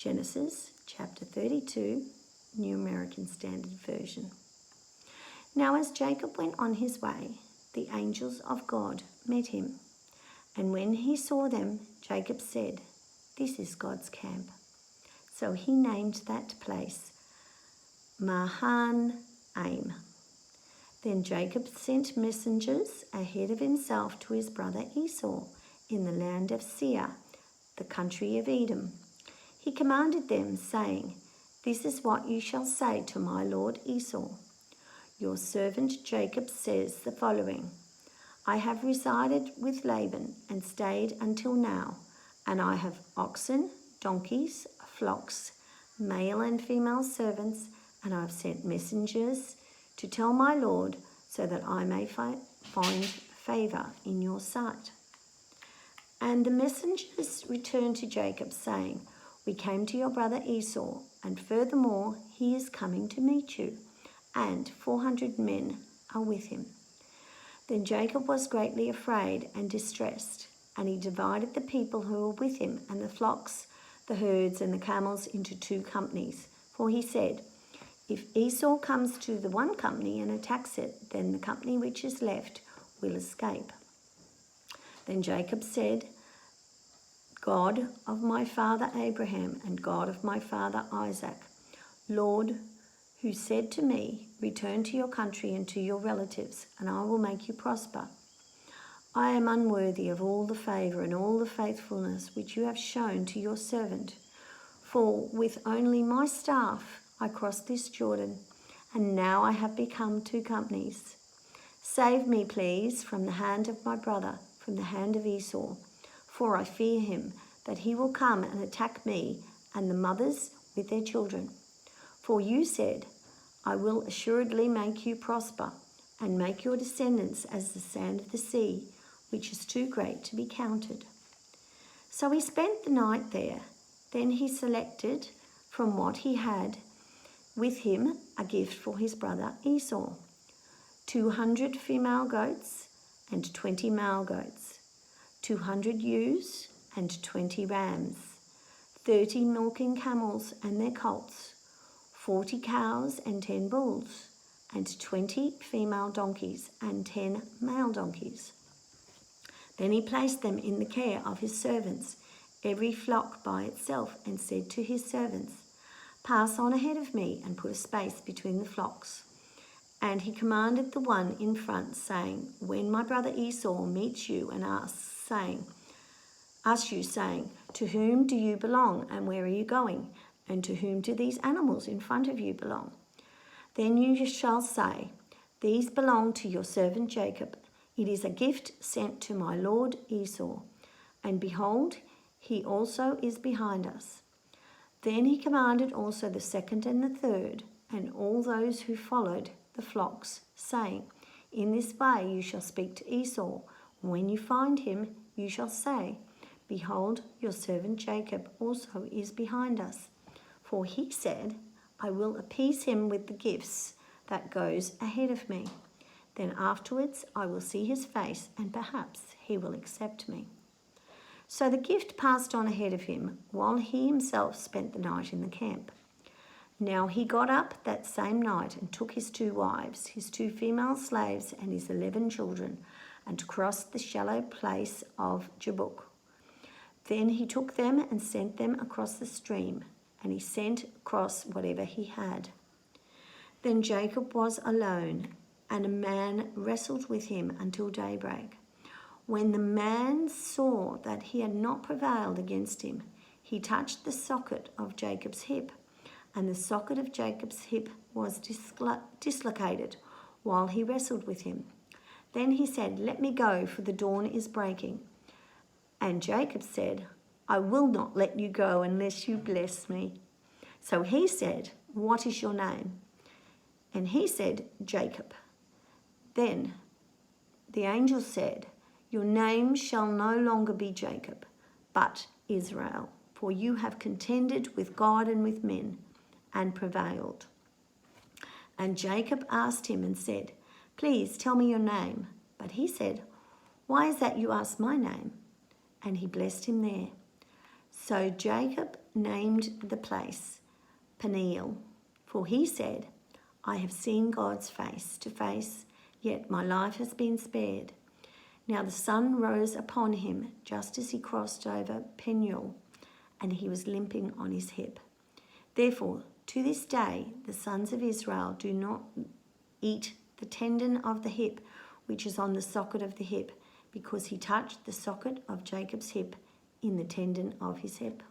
Genesis chapter 32, New American Standard Version. Now as Jacob went on his way, the angels of God met him. And when he saw them, Jacob said, "This is God's camp." So he named that place Mahanaim. Then Jacob sent messengers ahead of himself to his brother Esau in the land of Seir, the country of Edom. He commanded them, saying, "This is what you shall say to my lord Esau. Your servant Jacob says the following: I have resided with Laban and stayed until now, and I have oxen, donkeys, flocks, male and female servants, and I have sent messengers to tell my lord, so that I may find favor in your sight." And the messengers returned to Jacob, saying, "We came to your brother Esau, and furthermore he is coming to meet you, and 400 men are with him." Then Jacob was greatly afraid and distressed, and he divided the people who were with him and the flocks, the herds, and the camels into 2 companies. For he said, "If Esau comes to the one company and attacks it, then the company which is left will escape." Then Jacob said, "God of my father Abraham and God of my father Isaac, Lord, who said to me, 'Return to your country and to your relatives, and I will make you prosper,' I am unworthy of all the favor and all the faithfulness which you have shown to your servant. For with only my staff I crossed this Jordan, and now I have become 2 companies. Save me, please, from the hand of my brother, from the hand of Esau, for I fear him, that he will come and attack me and the mothers with their children. For you said, 'I will assuredly make you prosper, and make your descendants as the sand of the sea, which is too great to be counted.'" So he spent the night there. Then he selected from what he had with him a gift for his brother Esau: 200 female goats and 20 male goats, 200 ewes and 20 rams, 30 milking camels and their colts, 40 cows and 10 bulls, and 20 female donkeys and 10 male donkeys. Then he placed them in the care of his servants, every flock by itself, and said to his servants, "Pass on ahead of me and put a space between the flocks." And he commanded the one in front, saying, "When my brother Esau meets you and asks you, saying, 'To whom do you belong, and where are you going? And to whom do these animals in front of you belong?' Then you shall say, 'These belong to your servant Jacob. It is a gift sent to my lord Esau. And behold, he also is behind us.'" Then he commanded also the second and the third, and all those who followed the flocks, saying, "In this way you shall speak to Esau. When you find him, you shall say, 'Behold, your servant Jacob also is behind us. For he said, I will appease him with the gifts that goes ahead of me. Then afterwards I will see his face, and perhaps he will accept me.'" So the gift passed on ahead of him, while he himself spent the night in the camp. Now he got up that same night and took his 2 wives, his 2 female slaves, and his 11 children, and crossed the shallow place of Jabbok. Then he took them and sent them across the stream, and he sent across whatever he had. Then Jacob was alone, and a man wrestled with him until daybreak. When the man saw that he had not prevailed against him, he touched the socket of Jacob's hip, and the socket of Jacob's hip was dislocated while he wrestled with him. Then he said, "Let me go, for the dawn is breaking." And Jacob said, "I will not let you go unless you bless me." So he said, "What is your name?" And he said, "Jacob." Then the angel said, "Your name shall no longer be Jacob, but Israel, for you have contended with God and with men, and prevailed." And Jacob asked him and said, "Please tell me your name." But he said, "Why is that you ask my name?" And he blessed him there. So Jacob named the place Peniel, for he said, I have seen God's face to face, yet my life has been spared. Now the sun rose upon him just as he crossed over Peniel, and he was limping on his hip. Therefore, to this day, the sons of Israel do not eat the tendon of the hip, which is on the socket of the hip, because he touched the socket of Jacob's hip in the tendon of his hip.